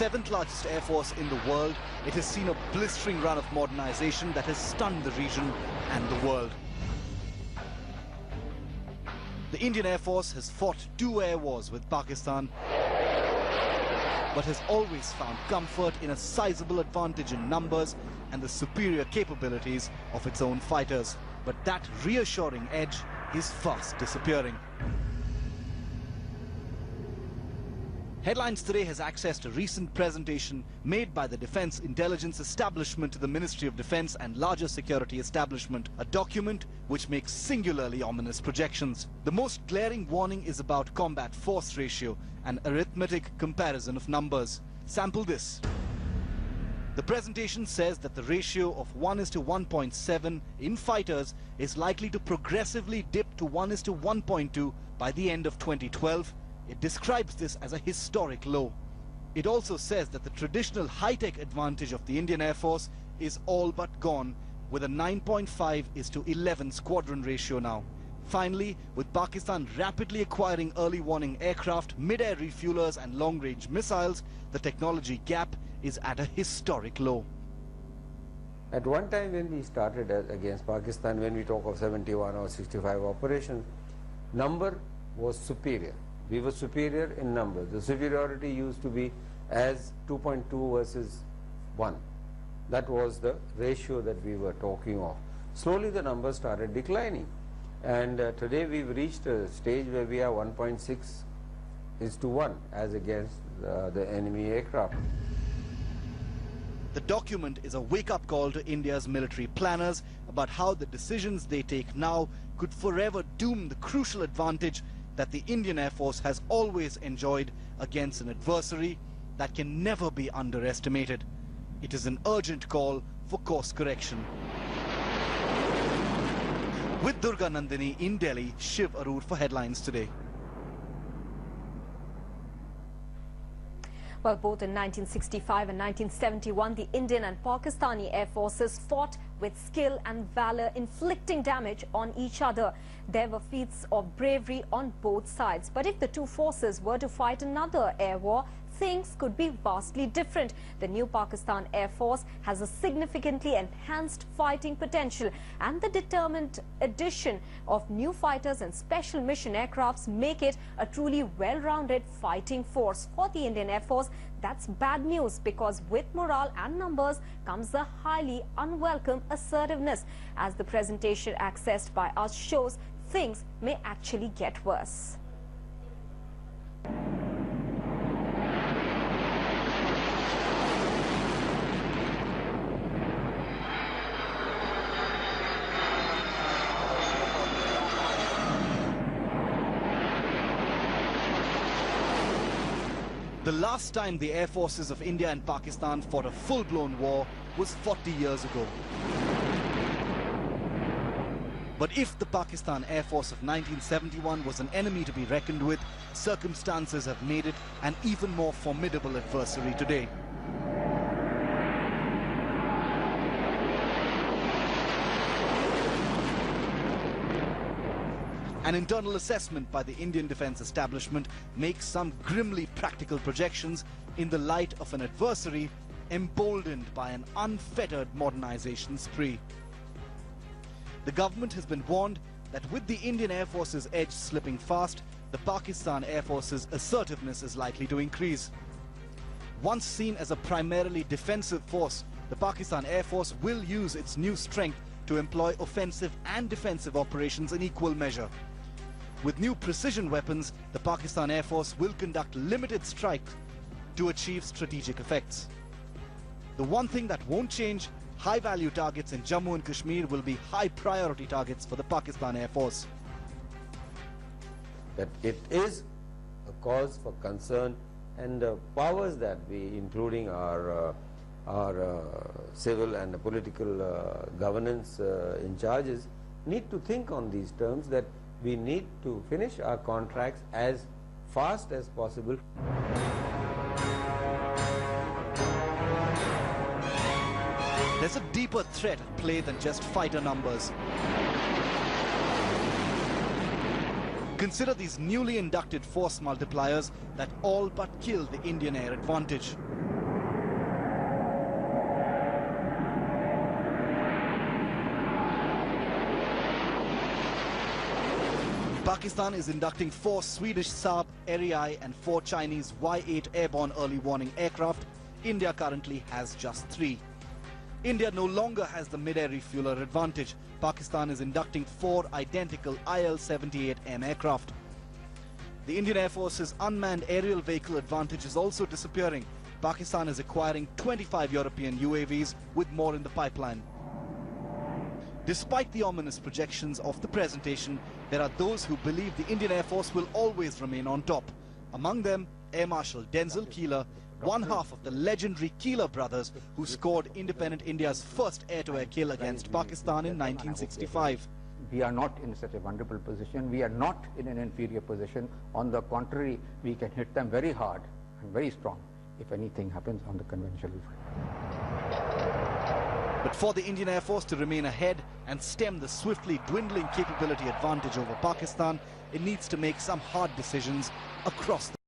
seventh largest air force in the world, it has seen a blistering run of modernization that has stunned the region and the world. The Indian Air Force has fought 2 air wars with Pakistan, but has always found comfort in a sizable advantage in numbers and the superior capabilities of its own fighters. But that reassuring edge is fast disappearing. Headlines Today has accessed a recent presentation made by the Defence Intelligence Establishment to the Ministry of Defence and larger security establishment, a document which makes singularly ominous projections. The most glaring warning is about combat force ratio, an arithmetic comparison of numbers. Sample this. The presentation says that the ratio of 1:1.7 in fighters is likely to progressively dip to 1:1.2 by the end of 2012. It describes this as a historic low. It also says that the traditional high-tech advantage of the Indian Air Force is all but gone, with a 9.5:11 squadron ratio now. Finally, with Pakistan rapidly acquiring early warning aircraft, mid-air refuelers and long-range missiles, the technology gap is at a historic low. At one time when we started against Pakistan, when we talk of 71 or 65 operations, number was superior. We were superior in numbers. The superiority used to be as 2.2 versus 1. That was the ratio that we were talking of. Slowly the numbers started declining. And today we've reached a stage where we are 1.6:1 as against the enemy aircraft. The document is a wake-up call to India's military planners about how the decisions they take now could forever doom the crucial advantage that the Indian Air Force has always enjoyed against an adversary that can never be underestimated. It is an urgent call for course correction. With Durga Nandini in Delhi, Shiv Arur for Headlines Today. Well, both in 1965 and 1971, the Indian and Pakistani air forces fought with skill and valor, inflicting damage on each other. There were feats of bravery on both sides. But if the two forces were to fight another air war, things could be vastly different. The new Pakistan Air Force has a significantly enhanced fighting potential, and the determined addition of new fighters and special mission aircrafts make it a truly well-rounded fighting force. For the Indian Air Force, that's bad news, because with morale and numbers comes a highly unwelcome assertiveness. As the presentation accessed by us shows, things may actually get worse. The last time the air forces of India and Pakistan fought a full-blown war was 40 years ago. But if the Pakistan Air Force of 1971 was an enemy to be reckoned with, circumstances have made it an even more formidable adversary today. An internal assessment by the Indian Defence Establishment makes some grimly practical projections in the light of an adversary emboldened by an unfettered modernization spree. The government has been warned that with the Indian Air Force's edge slipping fast, the Pakistan Air Force's assertiveness is likely to increase. Once seen as a primarily defensive force, the Pakistan Air Force will use its new strength to employ offensive and defensive operations in equal measure. With new precision weapons, the Pakistan Air Force will conduct limited strikes to achieve strategic effects. The one thing that won't change, high-value targets in Jammu and Kashmir will be high-priority targets for the Pakistan Air Force. That it is a cause for concern, and the powers that be, including our civil and political governance in charges, need to think on these terms, that we need to finish our contracts as fast as possible. There's a deeper threat at play than just fighter numbers. Consider these newly inducted force multipliers that all but kill the Indian air advantage. Pakistan is inducting 4 Swedish Saab Erieye and 4 Chinese Y-8 airborne early warning aircraft. India currently has just 3. India no longer has the mid-air refueler advantage. Pakistan is inducting 4 identical IL-78M aircraft. The Indian Air Force's unmanned aerial vehicle advantage is also disappearing. Pakistan is acquiring 25 European UAVs with more in the pipeline. Despite the ominous projections of the presentation, there are those who believe the Indian Air Force will always remain on top. Among them, Air Marshal Denzil Keeler, one half of the legendary Keeler brothers who scored independent India's first air-to-air kill against Pakistan in 1965. We are not in such a vulnerable position. We are not in an inferior position. On the contrary, we can hit them very hard and very strong if anything happens on the conventional front. But for the Indian Air Force to remain ahead and stem the swiftly dwindling capability advantage over Pakistan, it needs to make some hard decisions across the